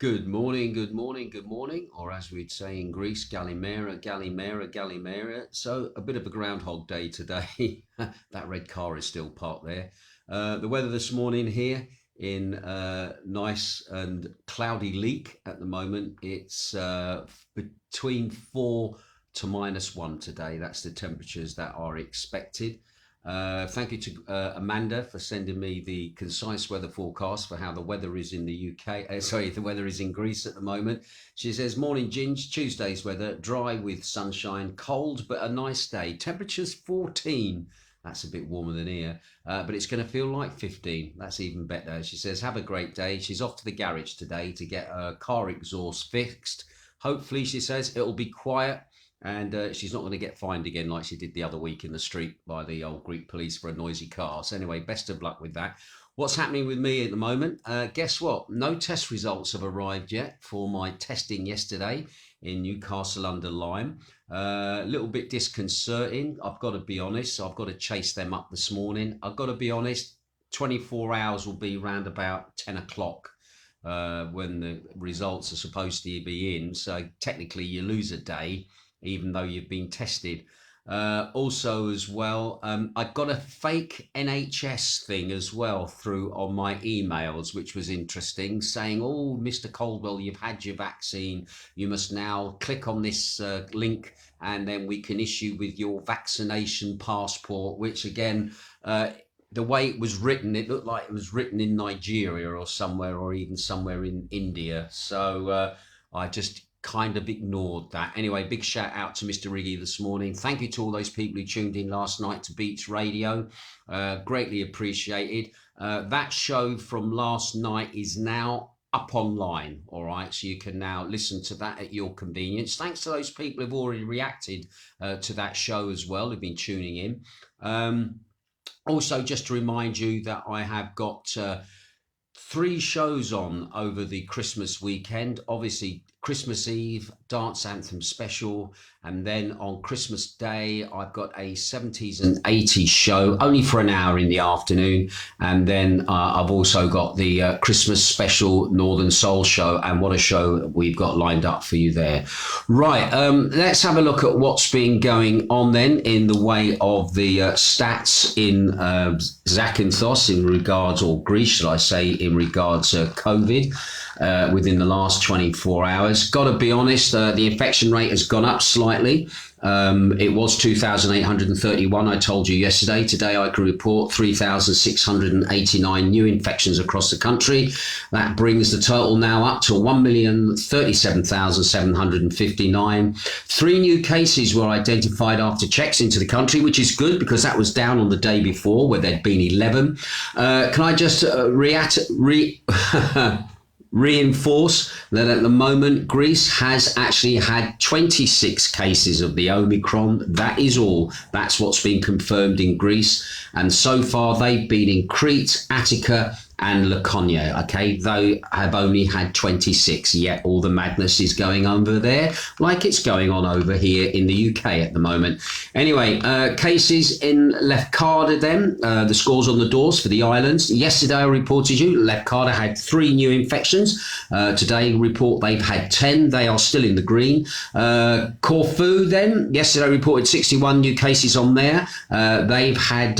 Good morning, good morning, good morning, or as we'd say in Greece, Galimera, Galimera, Galimera. So a bit of a groundhog day today. That red car is still parked there. The weather this morning here in nice and cloudy Leek at the moment. It's between 4 to -1 today. That's the temperatures that are expected. Thank you to Amanda for sending me the concise weather forecast for how the weather is in the UK. The weather is in Greece at the moment. She says, morning Ginge, Tuesday's weather, dry with sunshine, cold but a nice day. Temperatures 14. That's a bit warmer than here, but it's going to feel like 15. That's even better. She says, have a great day. She's off to the garage today to get her car exhaust fixed. Hopefully, she says, it'll be quiet. And she's not going to get fined again like she did the other week in the street by the old Greek police for a noisy car. So anyway, best of luck with that. What's happening with me at the moment? Guess what? No test results have arrived yet for my testing yesterday in Newcastle under Lyme. A little bit disconcerting. I've got to be honest. I've got to chase them up this morning. I've got to be honest. 24 hours will be round about 10 o'clock. When the results are supposed to be in. So technically you lose a day, even though you've been tested. Also as well, I got a fake NHS thing as well through on my emails, which was interesting, saying, oh, Mr. Coldwell, you've had your vaccine. You must now click on this link and then we can issue with your vaccination passport, which again, the way it was written, it looked like it was written in Nigeria or somewhere, or even somewhere in India. So I just kind of ignored that. Anyway, big shout out to Mr. Riggy this morning. Thank you to all those people who tuned in last night to Beats Radio. Greatly appreciated. That show from last night is now up online. All right, so you can now listen to that at your convenience. Thanks to those people who've already reacted to that show as well, who've been tuning in. Also, just to remind you that I have got 3 shows on over the Christmas weekend. Obviously, Christmas Eve, Dance Anthem special. And then on Christmas Day, I've got a 70s and 80s show, only for an hour in the afternoon. And then I've also got the Christmas special Northern Soul show. And what a show we've got lined up for you there. Right, let's have a look at what's been going on then in the way of the stats in Zakynthos in regards, or Greece, should I say, in regards to COVID. Within the last 24 hours. Got to be honest, the infection rate has gone up slightly. It was 2,831, I told you yesterday. Today I can report 3,689 new infections across the country. That brings the total now up to 1,037,759. 3 new cases were identified after checks into the country, which is good because that was down on the day before where there'd been 11. Can I just reinforce that at the moment Greece has actually had 26 cases of the Omicron. That is all. That's what's been confirmed in Greece. And so far they've been in Crete, Attica and Laconia. Okay, they have only had 26, yet all the madness is going over there like it's going on over here in the UK at the moment. Anyway, cases in Lefkada then, the scores on the doors for the islands. Yesterday I reported you Lefkada had 3 new infections. Today report they've had 10. They are still in the green. Corfu then, yesterday reported 61 new cases on there. They've had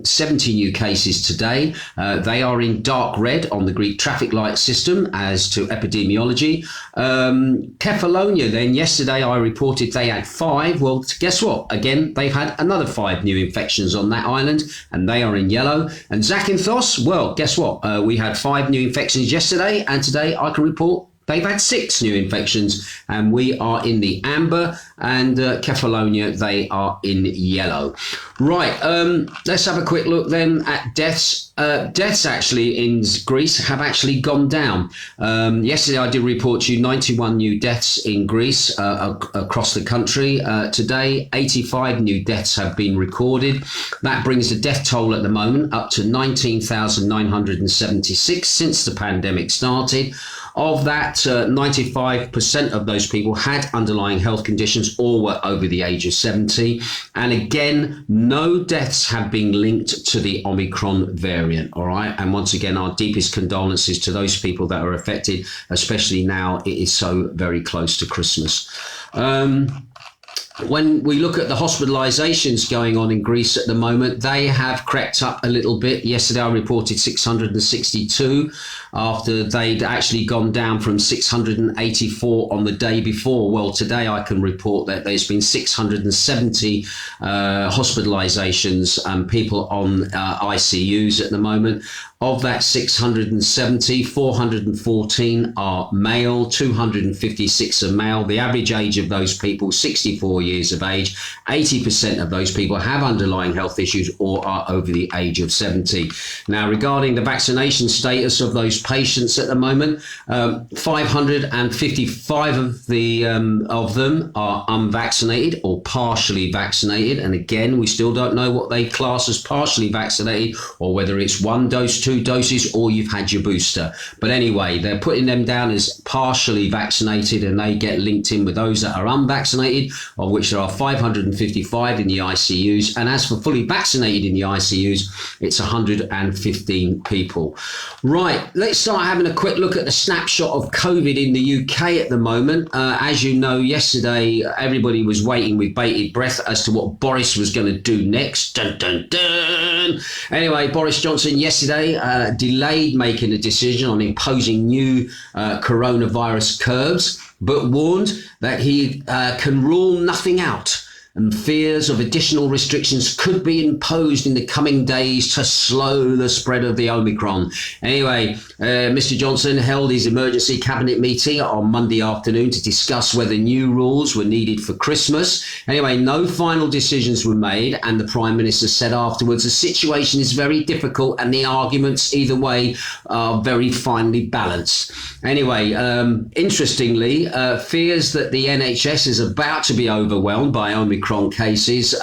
70 new cases today. They are in dark red on the Greek traffic light system as to epidemiology. Kefalonia then, yesterday I reported they had 5. Well, guess what? Again, they've had another 5 new infections on that island and they are in yellow. And Zakynthos, well, guess what? We had 5 new infections yesterday and today I can report they've had 6 new infections and we are in the amber, and Kefalonia, they are in yellow. Right, let's have a quick look then at deaths. Deaths actually in Greece have actually gone down. Yesterday I did report to you 91 new deaths in Greece across the country. Today 85 new deaths have been recorded. That brings the death toll at the moment up to 19,976 since the pandemic started. Of that, 95% of those people had underlying health conditions or were over the age of 70. And again, no deaths have been linked to the Omicron variant, all right? And once again, our deepest condolences to those people that are affected, especially now it is so very close to Christmas. When we look at the hospitalizations going on in Greece at the moment, they have crept up a little bit. Yesterday I reported 662 after they'd actually gone down from 684 on the day before. Well, today I can report that there's been 670 hospitalizations and people on ICUs at the moment. Of that 670, 414 are male, 256 are male. The average age of those people, 64 years of age. 80% of those people have underlying health issues or are over the age of 70. Now, regarding the vaccination status of those patients at the moment, 555 of them are unvaccinated or partially vaccinated. And again, we still don't know what they class as partially vaccinated or whether it's one dose, 2 doses, or you've had your booster. But anyway, they're putting them down as partially vaccinated and they get linked in with those that are unvaccinated, of which there are 555 in the ICUs. And as for fully vaccinated in the ICUs, it's 115 people. Right, let's start having a quick look at the snapshot of COVID in the UK at the moment. As you know, yesterday, everybody was waiting with bated breath as to what Boris was going to do next. Dun, dun, dun. Anyway, Boris Johnson yesterday delayed making a decision on imposing new coronavirus curbs, but warned that he can rule nothing out and fears of additional restrictions could be imposed in the coming days to slow the spread of the Omicron. Anyway, Mr. Johnson held his emergency cabinet meeting on Monday afternoon to discuss whether new rules were needed for Christmas. Anyway, no final decisions were made, and the Prime Minister said afterwards, the situation is very difficult and the arguments either way are very finely balanced. Anyway, interestingly, fears that the NHS is about to be overwhelmed by Omicron cases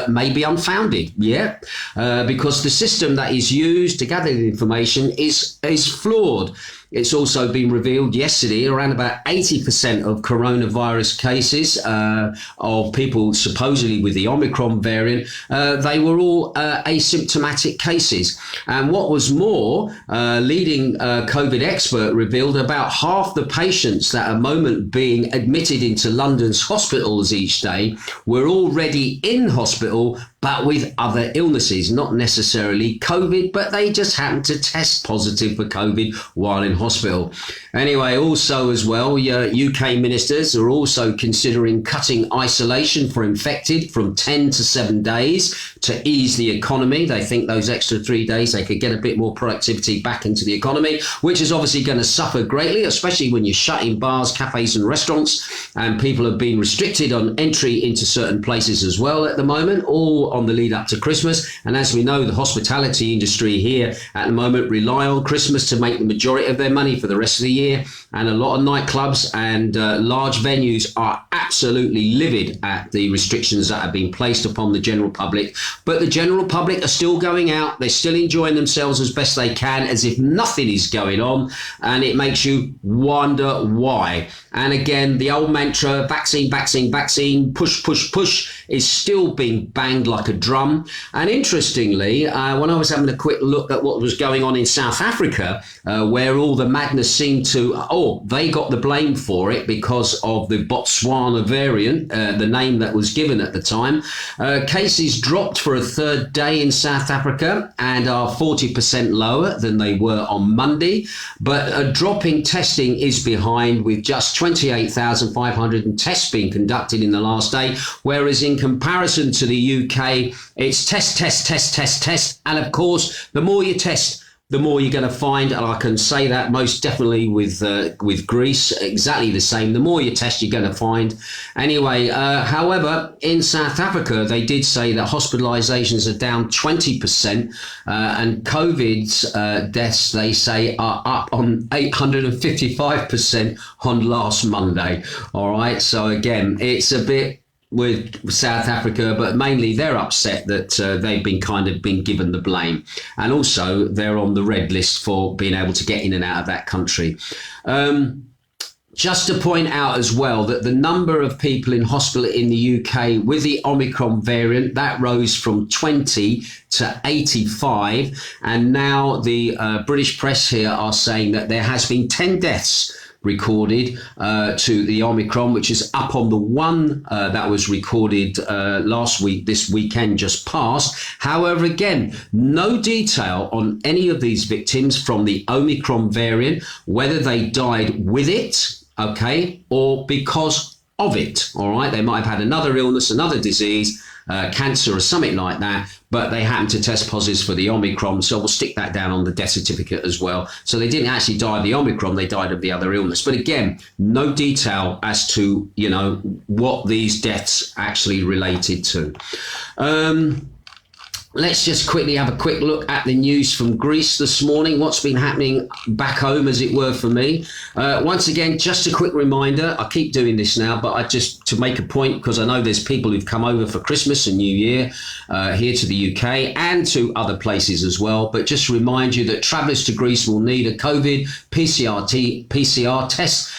may be unfounded, because the system that is used to gather the information is flawed. It's also been revealed yesterday around about 80% of coronavirus cases of people supposedly with the Omicron variant, they were all asymptomatic cases. And what was more, leading COVID expert revealed about half the patients that are moment being admitted into London's hospitals each day were already in hospital but with other illnesses, not necessarily COVID, but they just happened to test positive for COVID while in hospital. Anyway, also as well, UK ministers are also considering cutting isolation for infected from 10 to 7 days to ease the economy. They think those extra 3 days, they could get a bit more productivity back into the economy, which is obviously going to suffer greatly, especially when you're shutting bars, cafes and restaurants, and people have been restricted on entry into certain places as well at the moment, all on the lead up to Christmas. And as we know, the hospitality industry here at the moment rely on Christmas to make the majority of their money for the rest of the year. And a lot of nightclubs and large venues are absolutely livid at the restrictions that have been placed upon the general public. But the general public are still going out. They're still enjoying themselves as best they can, as if nothing is going on. And it makes you wonder why. And again, the old mantra, vaccine, vaccine, vaccine, push, push, push, is still being banged like a drum. And interestingly, when I was having a quick look at what was going on in South Africa, where all the madness seemed to, they got the blame for it because of the Botswana variant, the name that was given at the time. Cases dropped for a third day in South Africa and are 40% lower than they were on Monday. But a drop in testing is behind, with just 28,500 tests being conducted in the last day, whereas in comparison to the UK, it's test, test, test, test, test. And of course, the more you test, the more you're going to find, and I can say that most definitely with Greece, exactly the same. The more you test, you're going to find. Anyway, however, in South Africa, they did say that hospitalizations are down 20%, and COVID's deaths, they say, are up on 855% on last Monday. All right, so again, it's a bit with South Africa, but mainly they're upset that they've been given the blame, and also they're on the red list for being able to get in and out of that country. Just to point out as well that the number of people in hospital in the UK with the Omicron variant, that rose from 20 to 85. And now the British press here are saying that there has been 10 deaths recorded to the Omicron, which is up on the one that was recorded last week, this weekend just passed. However, again, no detail on any of these victims from the Omicron variant, whether they died with it, okay, or because of it. All right, they might have had another illness, another disease, cancer or something like that, but they happen to test positive for the Omicron, so we'll stick that down on the death certificate as well. So they didn't actually die of the Omicron, they died of the other illness. But again, no detail as to, you know, what these deaths actually related to. Let's just quickly have a quick look at the news from Greece this morning. What's been happening back home, as it were, for me. Once again, just a quick reminder. I keep doing this now, but I just to make a point, because I know there's people who've come over for Christmas and New Year here to the UK and to other places as well. But just remind you that travellers to Greece will need a COVID PCR test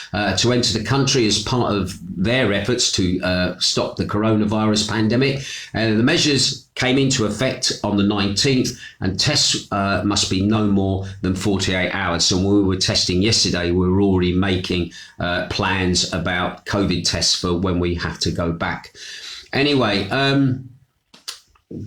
to enter the country as part of their efforts to stop the coronavirus pandemic. The measures came into effect on the 19th, and tests must be no more than 48 hours. So when we were testing yesterday, we were already making plans about COVID tests for when we have to go back. Anyway,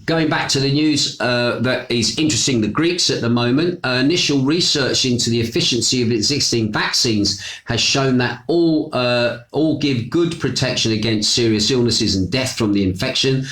going back to the news that is interesting the Greeks at the moment, initial research into the efficiency of existing vaccines has shown that all give good protection against serious illnesses and death from the infection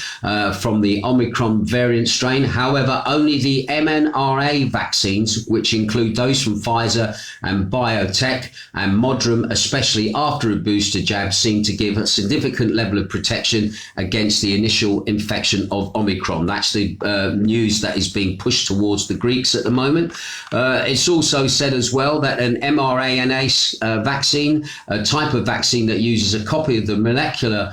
from the Omicron variant strain. However, only the mRNA vaccines, which include those from Pfizer and BioNTech and Moderna, especially after a booster jab, seem to give a significant level of protection against the initial infection of Omicron. That's the news that is being pushed towards the Greeks at the moment. It's also said as well that an mRNA vaccine, a type of vaccine that uses a copy of the molecular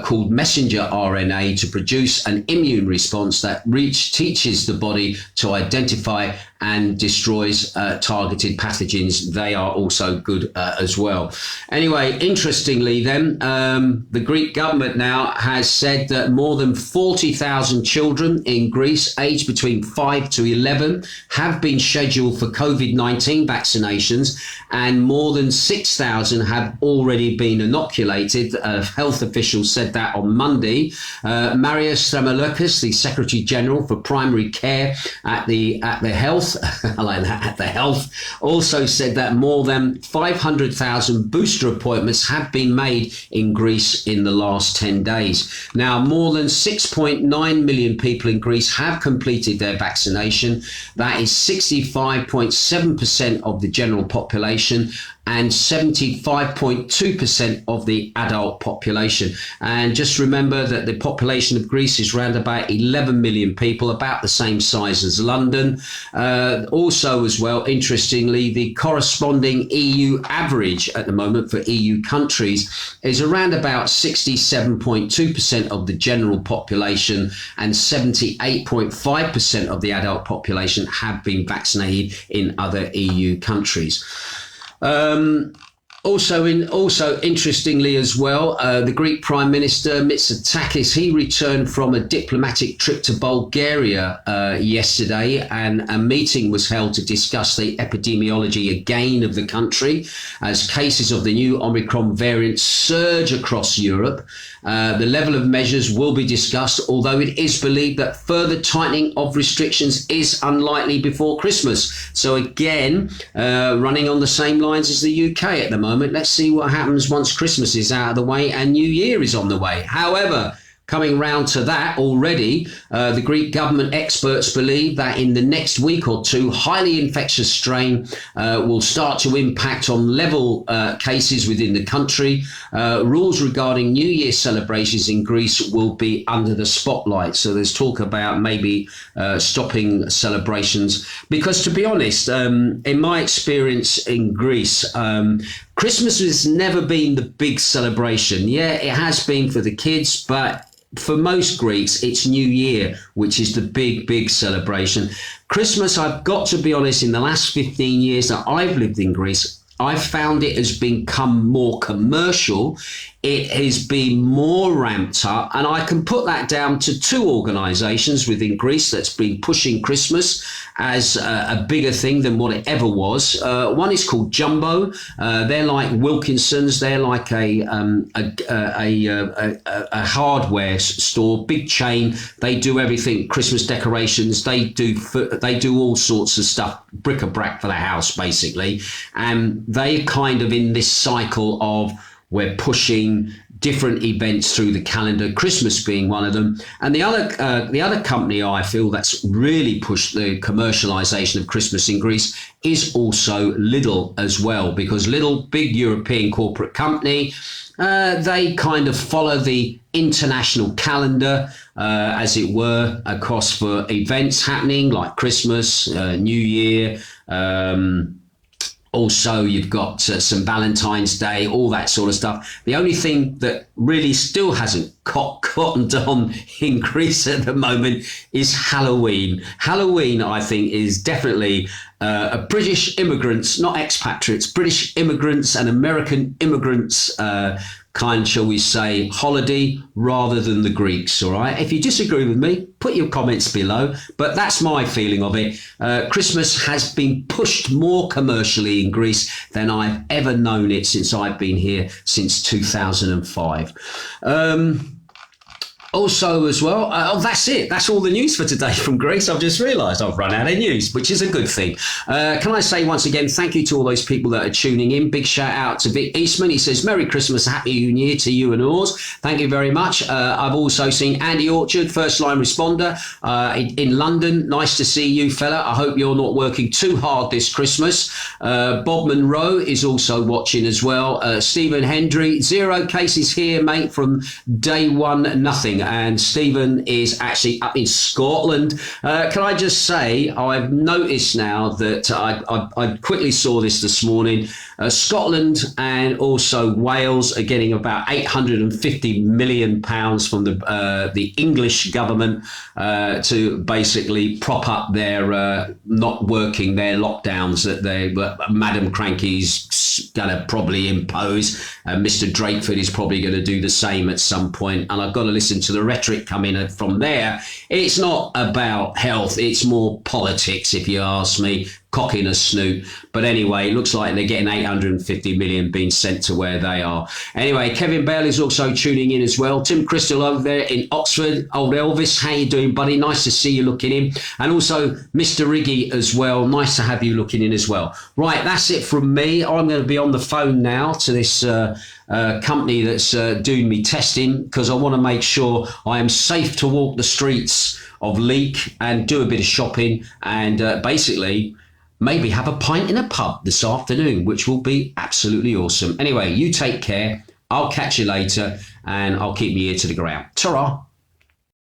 called messenger RNA to produce an immune response that teaches the body to identify and destroys targeted pathogens. They are also good as well. Anyway, interestingly then, the Greek government now has said that more than 40,000 children in Greece aged between 5 to 11 have been scheduled for COVID-19 vaccinations, and more than 6,000 have already been inoculated. Health officials said that on Monday. Marius Stramoulis, the Secretary General for Primary Care at the Health, I like that, at the Health, also said that more than 500,000 booster appointments have been made in Greece in the last 10 days. Now, more than 6.9 million people in Greece have completed their vaccination. That is 65.7% of the general population and 75.2% of the adult population. And just remember that the population of Greece is around about 11 million people, about the same size as London. Also as well, interestingly, the corresponding EU average at the moment for EU countries is around about 67.2% of the general population, and 78.5% of the adult population have been vaccinated in other EU countries. Also interestingly as well, the Greek Prime Minister Mitsotakis, he returned from a diplomatic trip to Bulgaria yesterday, and a meeting was held to discuss the epidemiology again of the country as cases of the new Omicron variant surge across Europe. The level of measures will be discussed, although it is believed that further tightening of restrictions is unlikely before Christmas. So again, running on the same lines as the UK at the moment. Let's see what happens once Christmas is out of the way and New Year is on the way. However, coming round to that already, the Greek government experts believe that in the next week or two, highly infectious strain will start to impact on level cases within the country. Rules regarding New Year celebrations in Greece will be under the spotlight. So there's talk about maybe stopping celebrations, because to be honest, in my experience in Greece, Christmas has never been the big celebration. Yeah, it has been for the kids, but for most Greeks, it's New Year, which is the big celebration. Christmas, I've got to be honest, in the last 15 years that I've lived in Greece, I've found it has become more commercial. It has been more ramped up, and I can put that down to two organisations within Greece that's been pushing Christmas as a bigger thing than what it ever was. One is called Jumbo. They're like Wilkinson's. They're like a hardware store, big chain. They do everything, Christmas decorations. They do all sorts of stuff, bric-a-brac for the house, basically. And they're kind of in this cycle of we're pushing different events through the calendar, Christmas being one of them. And the other company I feel that's really pushed the commercialization of Christmas in Greece is also Lidl as well, because Lidl, big European corporate company, they kind of follow the international calendar, as it were, across for events happening like Christmas, New Year, also, you've got some Valentine's Day, all that sort of stuff. The only thing that really still hasn't cottoned on in Greece at the moment is Halloween. Halloween, I think, is definitely a British immigrants, not expatriates, British immigrants and American immigrants kind, shall we say, holiday rather than the Greeks, all right? If you disagree with me, put your comments below, but that's my feeling of it. Christmas has been pushed more commercially in Greece than I've ever known it since I've been here since 2005. Also, as well, that's it. That's all the news for today from Greece. I've just realised I've run out of news, which is a good thing. Can I say once again, thank you to all those people that are tuning in. Big shout out to Vic Eastman. He says, Merry Christmas, Happy New Year to you and yours. Thank you very much. I've also seen Andy Orchard, first line responder in London. Nice to see you, fella. I hope you're not working too hard this Christmas. Bob Monroe is also watching as well. Stephen Hendry, 0 cases here, mate, from day one, nothing. And Stephen is actually up in Scotland. Can I just say, I've noticed now that I quickly saw this morning. Scotland and also Wales are getting about £850 million from the English government to basically prop up their not working, their lockdowns that Madam Cranky's going to probably impose. Mr. Drakeford is probably going to do the same at some point. And I've got to listen to the rhetoric coming from there. It's not about health. It's more politics, if you ask me. Cocking a snoot. But anyway, it looks like they're getting 850 million being sent to where they are. Anyway, Kevin Bell is also tuning in as well. Tim Crystal over there in Oxford. Old Elvis, how you doing, buddy? Nice to see you looking in. And also Mr. Riggy as well. Nice to have you looking in as well. Right, that's it from me. I'm going to be on the phone now to this company that's doing me testing, because I want to make sure I am safe to walk the streets of Leek and do a bit of shopping and basically maybe have a pint in a pub this afternoon, which will be absolutely awesome. Anyway, you take care. I'll catch you later and I'll keep my ear to the ground. Ta-ra.